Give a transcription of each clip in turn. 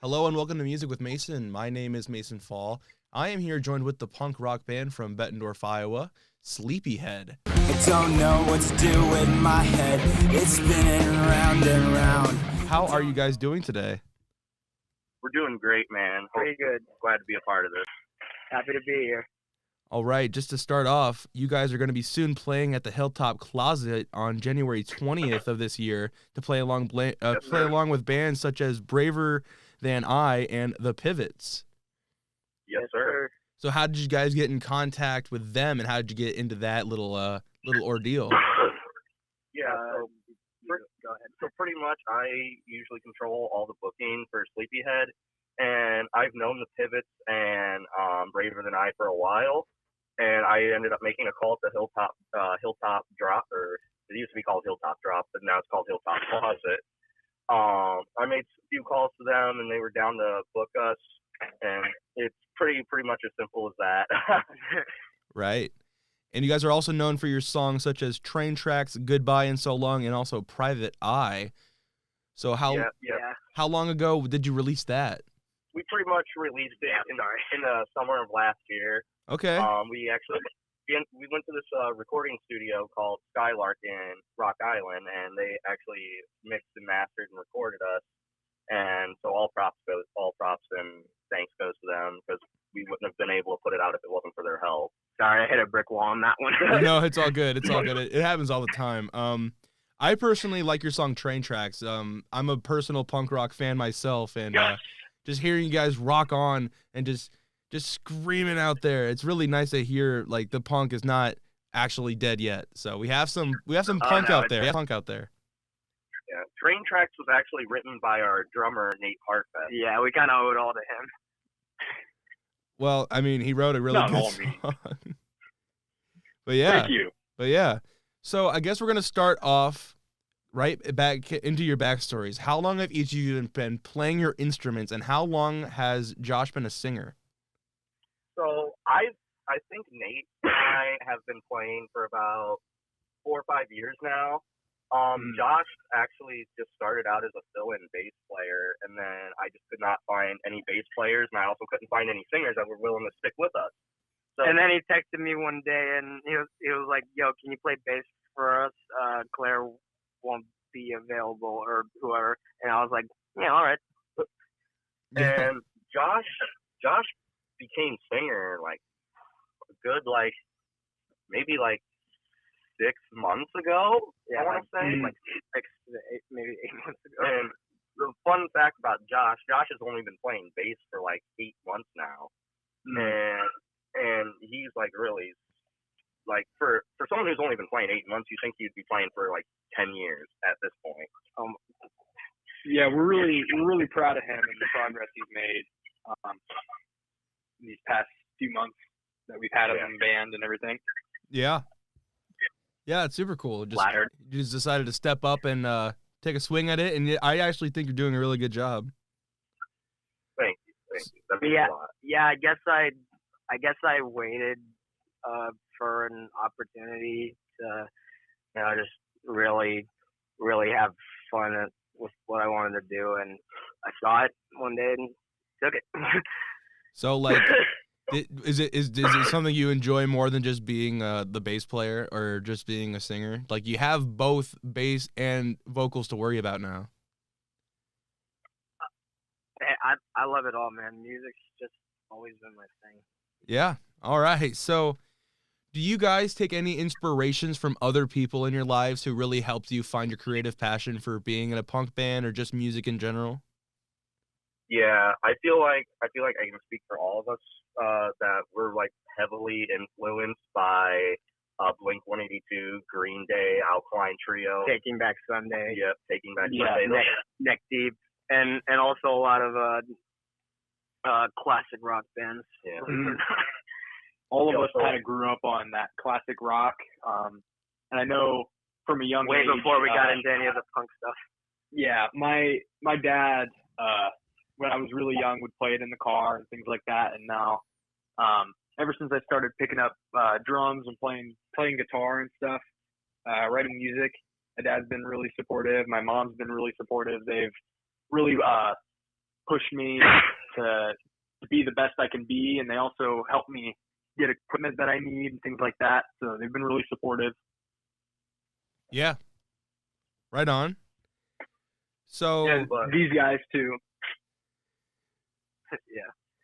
Hello and welcome to Music with Mason. My name is Mason Fall. I am here joined with the punk rock band from Bettendorf, Iowa, Sleepyhead. I don't know what to do with my head. It's spinning round and round. How are you guys doing today? We're doing great, man. Pretty good. Glad to be a part of this. Happy to be here. All right, just to start off, you guys are going to be soon playing at the Hilltop Closet on January 20th of this year to play along with bands such as Braver Than I and The Pivots. Yes, sir. So how did you guys get in contact with them, and how did you get into that little ordeal? Yeah, Go ahead. so pretty much I usually control all the booking for Sleepyhead, and I've known the Pivots and Braver Than I for a while, and I ended up making a call to Hilltop Drop, or it used to be called Hilltop Drop, but now it's called Hilltop Closet. I made a few calls to them, and they were down to book us, and it's pretty much as simple as that. Right. And you guys are also known for your songs such as Train Tracks, Goodbye and So Long, and also Private Eye. So how long ago did you release that? We pretty much released it in the summer of last year. Okay. We went to this recording studio called Skylark in Rock Island, and they actually mixed and mastered and recorded us. And so all props and thanks goes to them, because we wouldn't have been able to put it out if it wasn't for their help. Sorry, I hit a brick wall on that one. No, it's all good. It's all good. It happens all the time. I personally like your song Train Tracks. I'm a personal punk rock fan myself, and just hearing you guys rock on and just screaming out there, it's really nice to hear like the punk is not actually dead yet. So we have some punk out there. Punk out there. Yeah, Train Tracks was actually written by our drummer Nate Hartfest. Yeah, we kind of owe it all to him. Well, I mean, he wrote a really good song. But yeah. Thank you. But yeah. So I guess we're gonna start off right back into your backstories. How long have each of you been playing your instruments, and how long has Josh been a singer? So I think Nate and I have been playing for about 4 or 5 years now. Josh actually just started out as a fill-in bass player, and then I just could not find any bass players, and I also couldn't find any singers that were willing to stick with us. So, And then he texted me one day, and he was like, "Yo, can you play bass for us? Claire won't be available, or whoever." And I was like, "Yeah, all right." and Josh became singer like a good maybe 6 months ago. Yeah, I want to say like 6 to 8, maybe 8 months ago. And the fun fact about Josh has only been playing bass for 8 months now, and he's really for someone who's only been playing 8 months, you think he'd be playing for 10 years at this point. Yeah, we're really proud of him and the progress he's made these past few months that we've had him in the band and everything. Yeah. Yeah, it's super cool. Flattered. You just decided to step up and take a swing at it, and I actually think you're doing a really good job. Thank you. That means a lot. Yeah, I guess I waited for an opportunity to, just really have fun with what I wanted to do, and I saw it one day and took it. So is it something you enjoy more than just being the bass player or just being a singer? Like, you have both bass and vocals to worry about now. I love it all, man. Music's just always been my thing. Yeah. All right. So do you guys take any inspirations from other people in your lives who really helped you find your creative passion for being in a punk band or just music in general? Yeah, I feel like I can speak for all of us that we're heavily influenced by Blink-182, Green Day, Alkaline Trio, Taking Back Sunday. Yeah, Taking Back Sunday. Neck Deep, and also a lot of classic rock bands. Yeah. All of us kind of grew up on that classic rock, and I know from a young way age, before we got into any of the punk stuff. Yeah, my dad, when I was really young, would play it in the car and things like that, and now, ever since I started picking up drums and playing guitar and stuff, writing music, my dad's been really supportive. My mom's been really supportive. They've really push me to be the best I can be, and they also help me get equipment that I need and things like that. So they've been really supportive. Yeah. Right on. So And these guys too.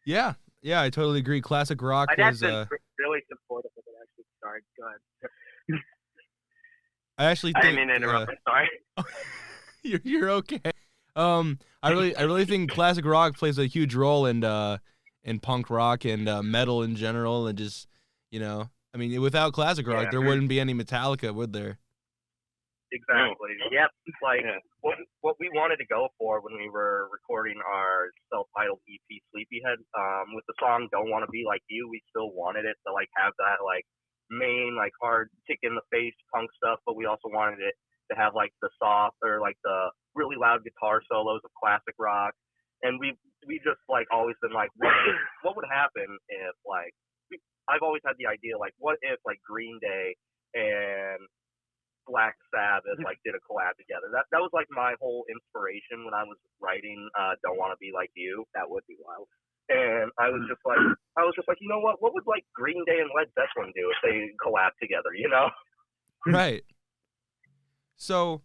yeah, I totally agree. Classic rock My dad's is. been really supportive of it. Actually, sorry. Go ahead. I actually I think. didn't mean to interrupt. Sorry. You're okay. I really think classic rock plays a huge role in punk rock and metal in general, and just, you know, I mean, without classic rock, there wouldn't be any Metallica, would there? Exactly. Yep. Like what we wanted to go for when we were recording our self-titled EP Sleepyhead, with the song "Don't Want to Be Like You," we still wanted it to like have that like main like hard kick in the face punk stuff, but we also wanted it to have like the soft or like the really loud guitar solos of classic rock. And we just like always been like, what would happen if like I've always had the idea like, what if like Green Day and Black Sabbath like did a collab together? That was like my whole inspiration when I was writing Don't Want to Be Like You. That would be wild. And I was just like, you know what would like Green Day and Led Zeppelin do if they collab together, you know? Right. So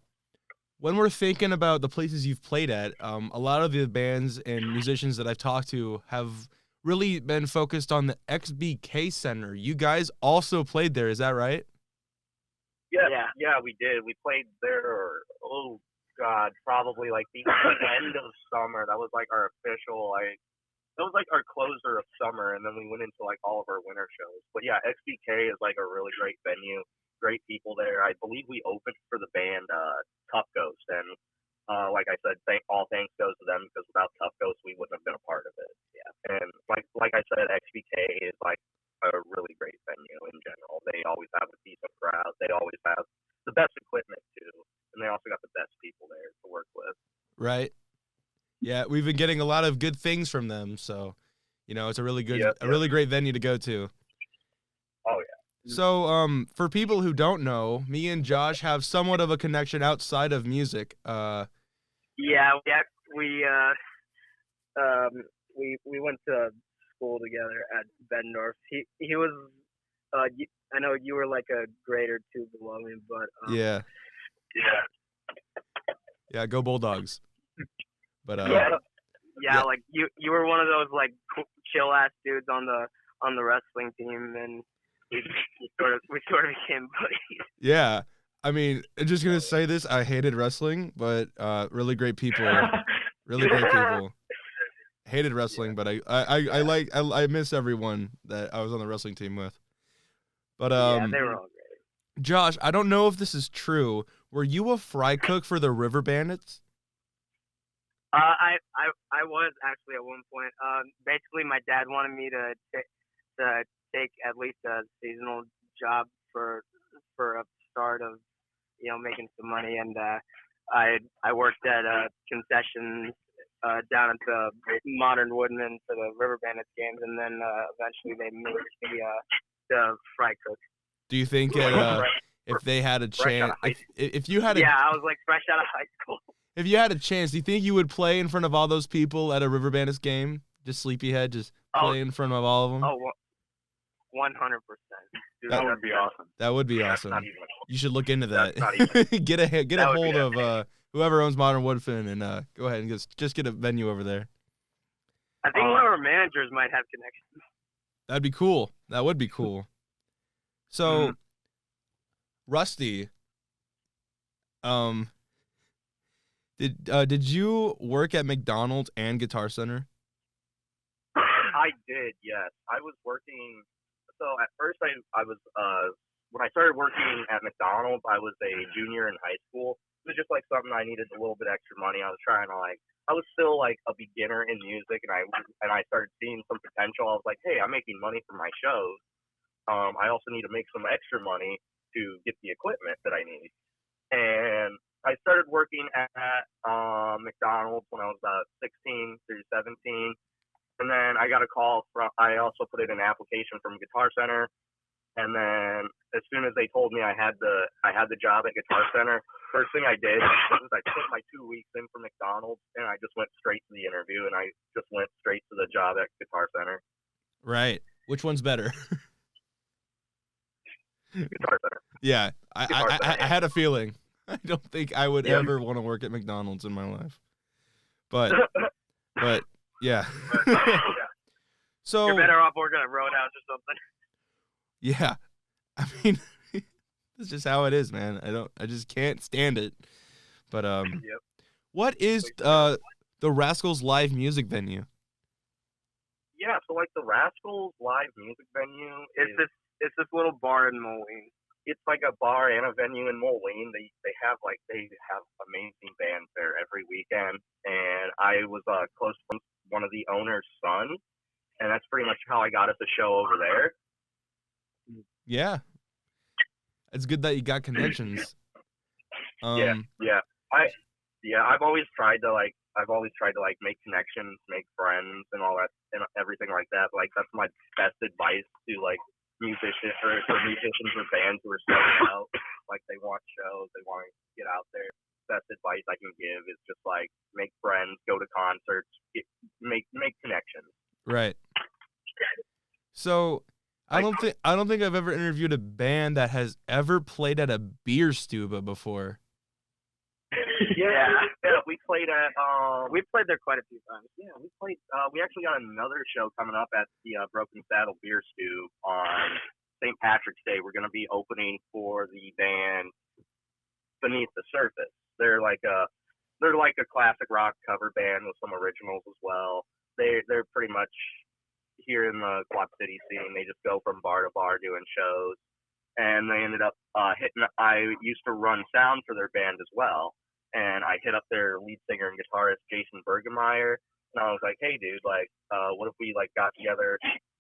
when we're thinking about the places you've played at, a lot of the bands and musicians that I've talked to have really been focused on the XBK Center. You guys also played there, is that right? Yeah, we did. We played there, oh God, probably like the end of summer. That was like our official, like, that was like our closer of summer, and then we went into like all of our winter shows. But yeah, XBK is like a really great venue, great people there. I believe we opened for the band Tough Ghost, and like I said, all thanks goes to them, because without Tough Ghost, we wouldn't have been a part of it. Yeah, and like I said, XBK is like a really great venue in general. They always have a decent crowd. They always have the best equipment too, and they also got the best people there to work with. Right. Yeah, we've been getting a lot of good things from them, so you know it's a really good, really great venue to go to. Oh yeah. So, for people who don't know, me and Josh have somewhat of a connection outside of music. Yeah, we went to school together at Bettendorf. He was I know you were like a grade or two below me, but yeah, go Bulldogs. But like you were one of those like chill ass dudes on the wrestling team, and we sort of became buddies. Yeah, I mean, I'm just gonna say this: I hated wrestling, but really great people, really great people. Hated wrestling, but I miss everyone that I was on the wrestling team with. But they were all great. Josh, I don't know if this is true. Were you a fry cook for the River Bandits? I was actually at one point. Basically, my dad wanted me to take at least a seasonal job for a start of, you know, making some money, and I worked at a concession down at the Modern Woodman for the River Bandits games, and then eventually they moved me to fry cook. Do you think if they had a chance, if you had a I was like fresh out of high school. If you had a chance, do you think you would play in front of all those people at a River Bandits game? Just Sleepyhead, just play in front of all of them? Oh, 100%. That would be awesome. That would be awesome. You should look into that. Get a hold of whoever owns Modern Woodfin and go ahead and just get a venue over there. I think one of our managers might have connections. That'd be cool. That would be cool. So, Rusty, did you work at McDonald's and Guitar Center? I did, yes. I was working. So at first, I was when I started working at McDonald's, I was a junior in high school. It was just like something I needed a little bit extra money. I was trying to I was still like a beginner in music, and I started seeing some potential. I was like, hey, I'm making money from my shows. I also need to make some extra money to get the equipment that I need. And I started working at McDonald's when I was about 16 through 17. And then I got a call I also put in an application from Guitar Center. And then as soon as they told me I had the job at Guitar Center, first thing I did was I put my 2 weeks in for McDonald's, and I just went straight to the interview, and I just went straight to the job at Guitar Center. Right. Which one's better? Guitar Center. Yeah, Guitar Center. I had a feeling. I don't think I would Yeah. ever want to work at McDonald's in my life. But yeah. So You're better off working at Roadhouse or something. yeah, I mean, it's just how it is, man. I just can't stand it. But Yep. what is the Rascals live music venue? Yeah, so like the Rascals live music venue It's this little bar in Moline. it's like a bar and a venue in Moline. They have amazing bands there every weekend, and I was close to one of the owner's son, and that's pretty much how I got at the show over there. Yeah, it's good that you got connections. Yeah. I've always tried to make connections, make friends, and all that, and everything like that. Like that's my best advice to like musicians or bands who are starting out. Like they want shows, they want to get out there. Best advice I can give is just like make friends, go to concerts, make connections. Right. So I don't think I've ever interviewed a band that has ever played at a beer stuba before. Yeah, we played at We played there quite a few times. yeah, we played we actually got another show coming up at the Broken Saddle Beer Stew on St. Patrick's Day. We're gonna be opening for the band Beneath the Surface. They're like a classic rock cover band with some originals as well. They're pretty much here in the Quad City scene. They just go from bar to bar doing shows, and they ended up I used to run sound for their band as well, and I hit up their lead singer and guitarist Jason Bergemeyer, and I was like, hey dude, like what if we like got together,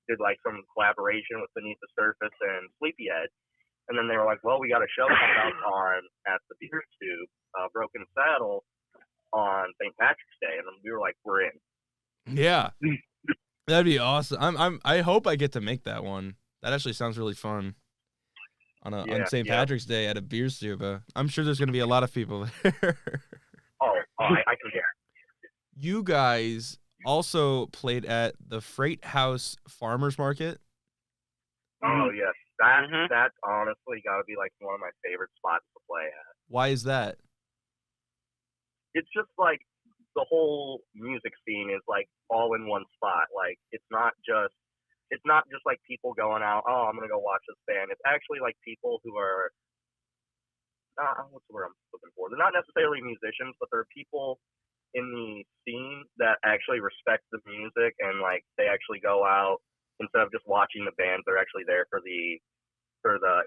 did like some collaboration with Beneath the Surface and Sleepyhead. And then they were like, well, we got a show coming up at the Beer Stew, Broken Saddle on St. Patrick's Day, and we were like, we're in. Yeah, that'd be awesome. I hope I get to make that one. That actually sounds really fun. On St. Patrick's Day at a beer stuba. I'm sure there's gonna be a lot of people there. I can guarantee. You guys also played at the Freight House Farmers Market. Oh yes, that's honestly got to be like one of my favorite spots to play at. Why is that? It's just like the whole music scene is like all in one spot. Like it's not just like people going out, oh, I'm gonna go watch this band. It's actually like people who are what's the word I'm looking for? They're not necessarily musicians, but they're people in the scene that actually respect the music, and like they actually go out instead of just watching the bands. They're actually there for the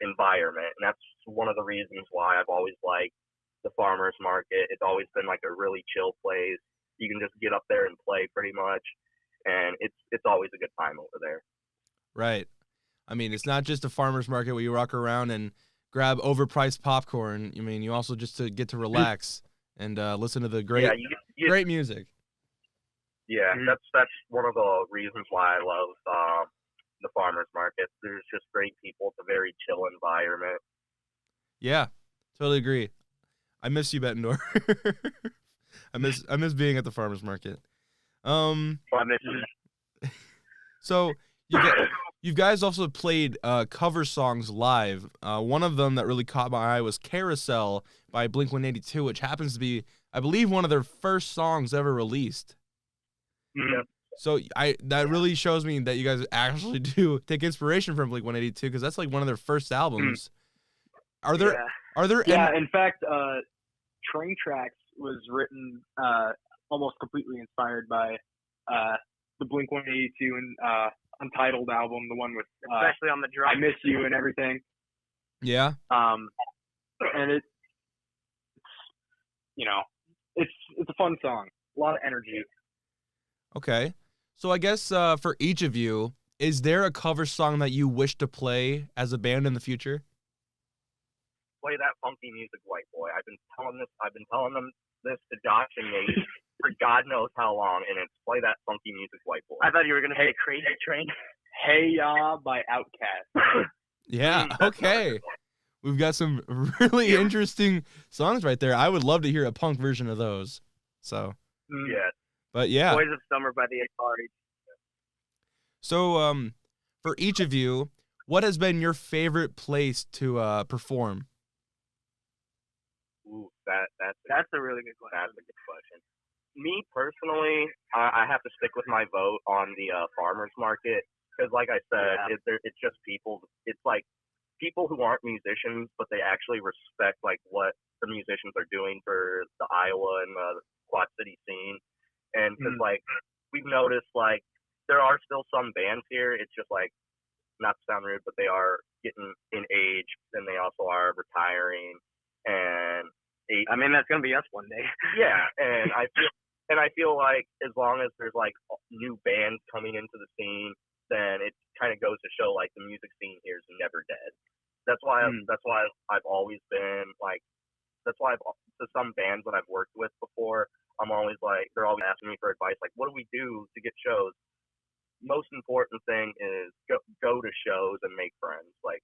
environment, and that's one of the reasons why I've always liked the farmers market. It's always been like a really chill place. You can just get up there and play pretty much, and it's always a good time over there. Right. I mean, it's not just a farmer's market where you walk around and grab overpriced popcorn. I mean, you also just to get to relax and listen to the great music. Yeah, that's one of the reasons why I love the farmers market. There's just great people. It's a very chill environment. Yeah, totally agree. I miss you, Bettendorf. I miss being at the farmers market. I miss you. So you guys also played cover songs live. One of them that really caught my eye was Carousel by Blink-182, which happens to be, I believe, one of their first songs ever released. Yeah. So that really shows me that you guys actually do take inspiration from Blink-182, because that's like one of their first albums. Are there in fact, Train Tracks was written almost completely inspired by the Blink-182 and Untitled album, the one with especially on the drum. I Miss You and everything. Yeah. And it's a fun song. A lot of energy. Okay. So I guess for each of you, is there a cover song that you wish to play as a band in the future? Play that funky music, White Boy. I've been telling them this to Josh and Nate for God knows how long, and it's play that funky music, White Boy. I thought you were gonna say Crazy Train. Hey Ya by Outkast. Yeah. Okay. We've got some really interesting songs right there. I would love to hear a punk version of those. So, Yeah. but yeah. Boys of Summer by the Atari. So, for each of you, what has been your favorite place to perform? Ooh, that's a really good question. That's a good question. Me personally, I have to stick with my vote on the farmers market because, like I said, it's just people. It's like people who aren't musicians, but they actually respect like what the musicians are doing for the Iowa and the Quad City scene. And because like we've noticed, like there are still some bands here. It's just like, not to sound rude, but they are getting in age, and they also are retiring. And I mean, that's gonna be us one day. Yeah, and I feel like as long as there's like new bands coming into the scene, then it kind of goes to show like the music scene here is never dead. That's why I've always been like, that's why to some bands that I've worked with before, I'm always like, they're always asking me for advice, like, what do we do to get shows? Most important thing is go to shows and make friends. Like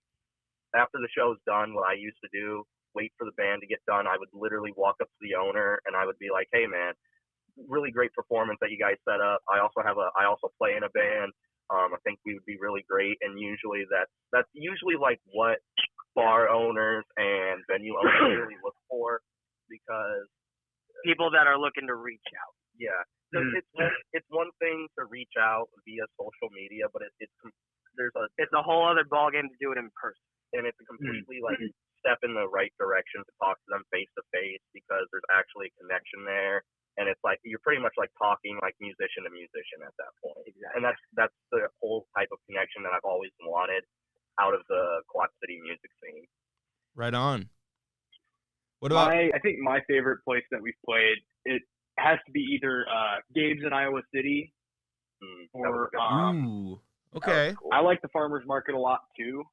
after the show's done, what I used to do, wait for the band to get done. I would literally walk up to the owner and I would be like, hey man, really great performance that you guys set up. I also play in a band. I think we would be really great. And usually that's usually like what bar owners and venue owners really look for, because people that are looking to reach out. Yeah. It's one thing to reach out via social media, but it's a whole other ballgame to do it in person, and it's a completely like step in the right direction to talk to them face to face, because there's actually a connection there, and it's like you're pretty much like talking like musician to musician at that point. Exactly. And that's the whole type of connection that I've always wanted out of the Quad City music scene. Right on. What about? I think my favorite place that we've played, it has to be either Gabe's in Iowa City or ooh, okay. Cool. I like the farmers market a lot too.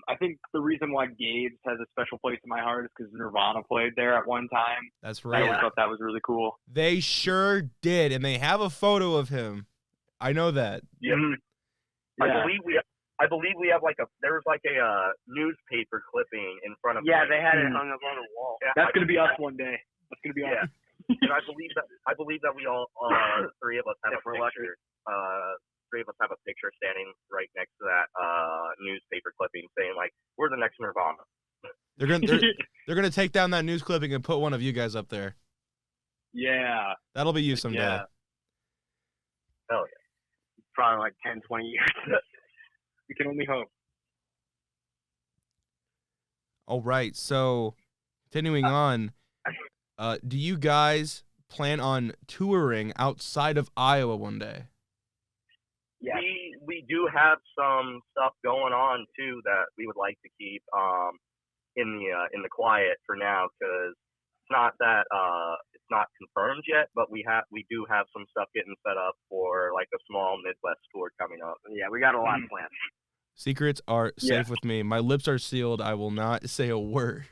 I think the reason why Gabe's has a special place in my heart is because Nirvana played there at one time. That's right. I always thought that was really cool. They sure did, and they have a photo of him. I know that. Yeah. Yeah. I believe we have like there was like a newspaper clipping in front of. Yeah, they had it hung up on the wall. Yeah, that's gonna be us one day. That's gonna be us. And I believe that we all three of us have a picture. Three of us have a picture standing right next to that newspaper clipping, saying like, "We're the next Nirvana." They're gonna take down that news clipping and put one of you guys up there. Yeah, that'll be you someday. Yeah. Hell yeah! Probably like 10, 20 years. We can only hope. All right, so continuing on, do you guys plan on touring outside of Iowa one day? Yeah, we do have some stuff going on too that we would like to keep in the quiet for now, because it's not it's not confirmed yet, but we do have some stuff getting set up for like a small Midwest tour coming up. Yeah, we got a lot planned. Secrets are safe with me. My lips are sealed. I will not say a word.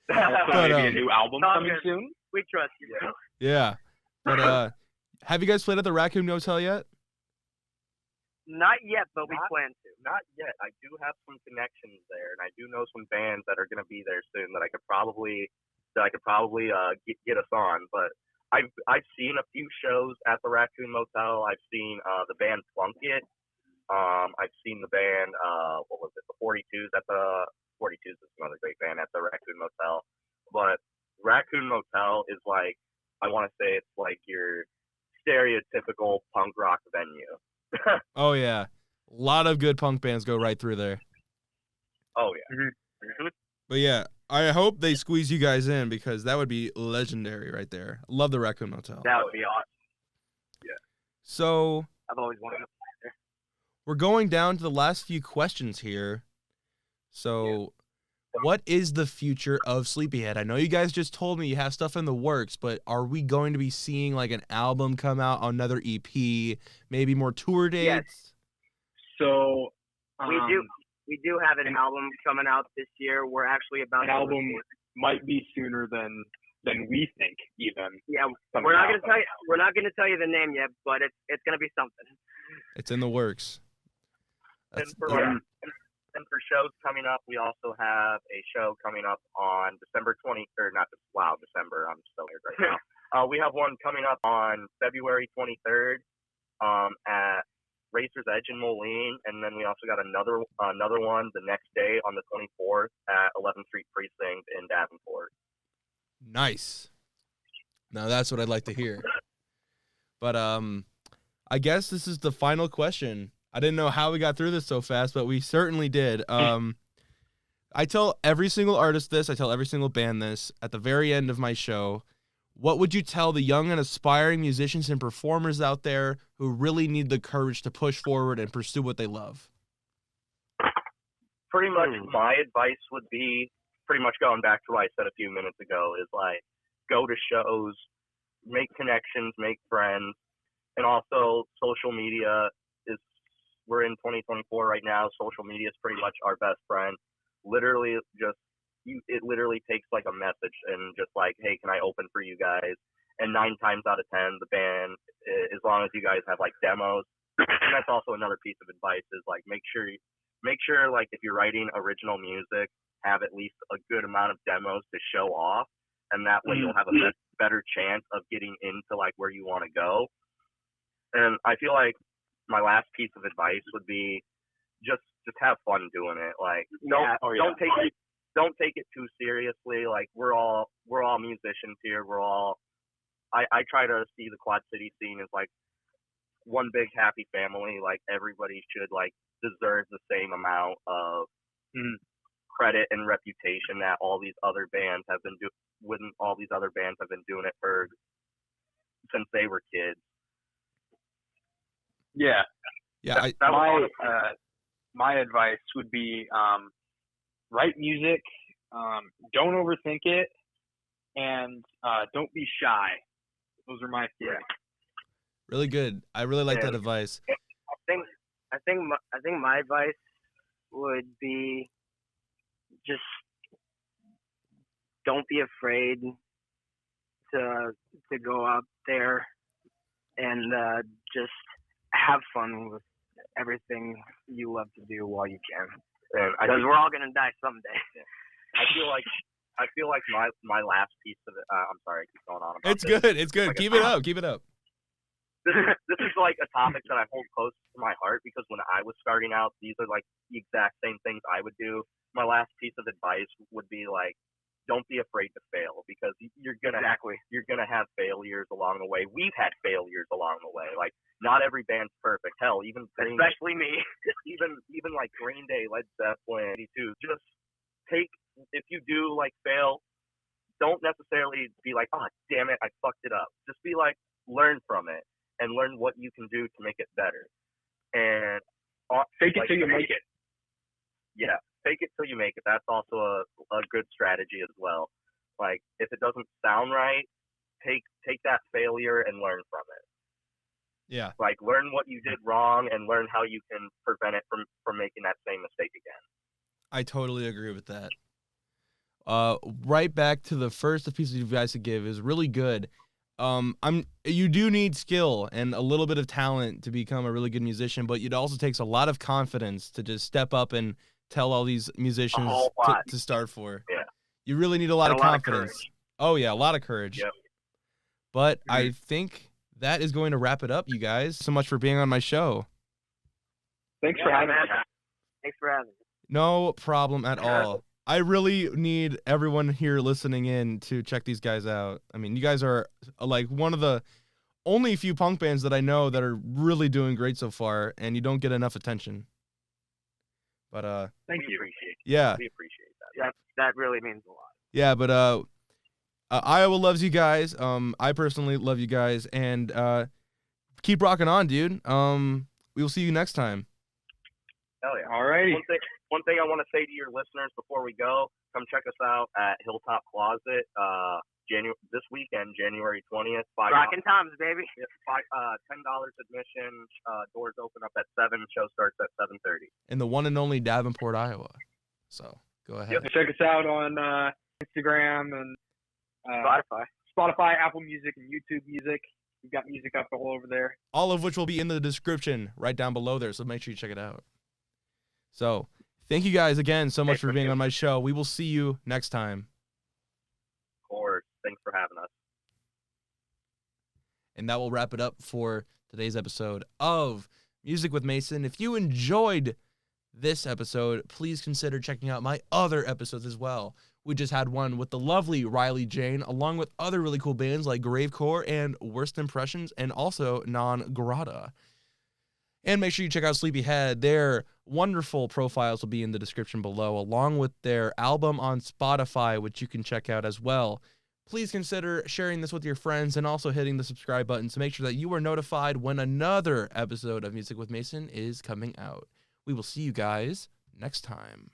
But, maybe a new album coming soon. We trust you. Yeah, but have you guys played at the Raccoon Hotel yet? Not yet, but we plan to. Not yet. I do have some connections there, and I do know some bands that are going to be there soon that I could probably get us on. But I've seen a few shows at the Raccoon Motel. I've seen the band Plunkett. I've seen the band what was it? The 42s at the 42s is another great band at the Raccoon Motel. But Raccoon Motel is like, I want to say it's like your stereotypical punk rock venue. Oh yeah, a lot of good punk bands go right through there. Oh yeah. Mm-hmm. But yeah, I hope they squeeze you guys in, because that would be legendary right there. Love the Raccoon Motel. That would be awesome. Yeah. So I've always wanted to play there. We're going down to the last few questions here. So what is the future of Sleepyhead? I know you guys just told me you have stuff in the works, but are we going to be seeing like an album come out, another EP, maybe more tour dates? Yes. So we do have an album coming out this year. We're actually about an album might be sooner than we think even. Yeah, we're not gonna tell you the name yet, but it's gonna be something. It's in the works. And for shows coming up, we also have a show coming up on December 20th, or not, wow, December, I'm so weird right now. We have one coming up on February 23rd at Racer's Edge in Moline, and then we also got another one the next day on the 24th at 11th Street Precinct in Davenport. Nice. Now that's what I'd like to hear. But I guess this is the final question. I didn't know how we got through this so fast, but we certainly did. I tell every single artist this, I tell every single band this at the very end of my show. What would you tell the young and aspiring musicians and performers out there who really need the courage to push forward and pursue what they love? Pretty much my advice would be, pretty much going back to what I said a few minutes ago, is like, go to shows, make connections, make friends, and also social media is, we're in 2024 right now. Social media is pretty much our best friend. Literally it literally takes like a message and just like, hey, can I open for you guys? And 9 times out of 10, the band, as long as you guys have like demos, and that's also another piece of advice is like, make sure like if you're writing original music, have at least a good amount of demos to show off. And that way you'll have a better chance of getting into like where you want to go. And I feel like my last piece of advice would be just have fun doing it. Like don't take it too seriously. Like we're all musicians here. I try to see the Quad City scene as like one big happy family. Like everybody should like deserve the same amount of credit and reputation that all these other bands have been doing it for since they were kids. Yeah. Yeah. My advice would be write music, don't overthink it, and don't be shy. Those are my three. Really good. I really like that advice. I think my advice would be just don't be afraid to go out there and just have fun with everything you love to do while you can. Because we're all gonna die someday. I feel like my last piece of it. I'm sorry, I keep going on about It's good. It's good. Keep it up. Keep it up. This is like a topic that I hold close to my heart because when I was starting out, these are like the exact same things I would do. My last piece of advice would be like, don't be afraid to fail because you're gonna have failures along the way. We've had failures along the way. Like not every band's perfect. Hell, especially me. even like Green Day, Led Zeppelin, 82. Just if you do like fail, don't necessarily be like, oh damn it, I fucked it up. Just be like, learn from it and learn what you can do to make it better. And fake it till you make it. Yeah. Fake it till you make it. That's also a good strategy as well. Like if it doesn't sound right, take that failure and learn from it. Yeah. Like learn what you did wrong and learn how you can prevent it from making that same mistake again. I totally agree with that. Right back to the first piece you guys to give is really good. You do need skill and a little bit of talent to become a really good musician, but it also takes a lot of confidence to just step up and tell all these musicians to start for. Yeah. You really need a lot of confidence. Oh yeah, a lot of courage. Yep. But I think that is going to wrap it up, you guys. So much for being on my show. Thanks for having me. Thanks for having me. No problem at all. I really need everyone here listening in to check these guys out. I mean, you guys are like one of the only few punk bands that I know that are really doing great so far, and you don't get enough attention. But thank you. Yeah, we appreciate that. That really means a lot. Yeah, but Iowa loves you guys. I personally love you guys, and keep rocking on, dude. We will see you next time. Hell yeah! All right. One thing I want to say to your listeners before we go: come check us out at Hilltop Closet. This weekend, January 20th. Rockin' Toms, baby. $10 admission. Doors open up at 7. Show starts at 7:30. In the one and only Davenport, Iowa. So go ahead. Yep. Check us out on Instagram and Spotify, Apple Music, and YouTube Music. We've got music up all over there. All of which will be in the description right down below there. So make sure you check it out. So Thank you guys again so much Hey, for being thank you. on my show. We will see you next time. Of course. Thanks for having us. And that will wrap it up for today's episode of Music with Mason. If you enjoyed this episode, please consider checking out my other episodes as well. We just had one with the lovely Riley Jane, along with other really cool bands like Gravecore and Worst Impressions, and also Non Grata. And make sure you check out Sleepyhead. Their wonderful profiles will be in the description below, along with their album on Spotify, which you can check out as well. Please consider sharing this with your friends and also hitting the subscribe button to make sure that you are notified when another episode of Music with Mason is coming out. We will see you guys next time.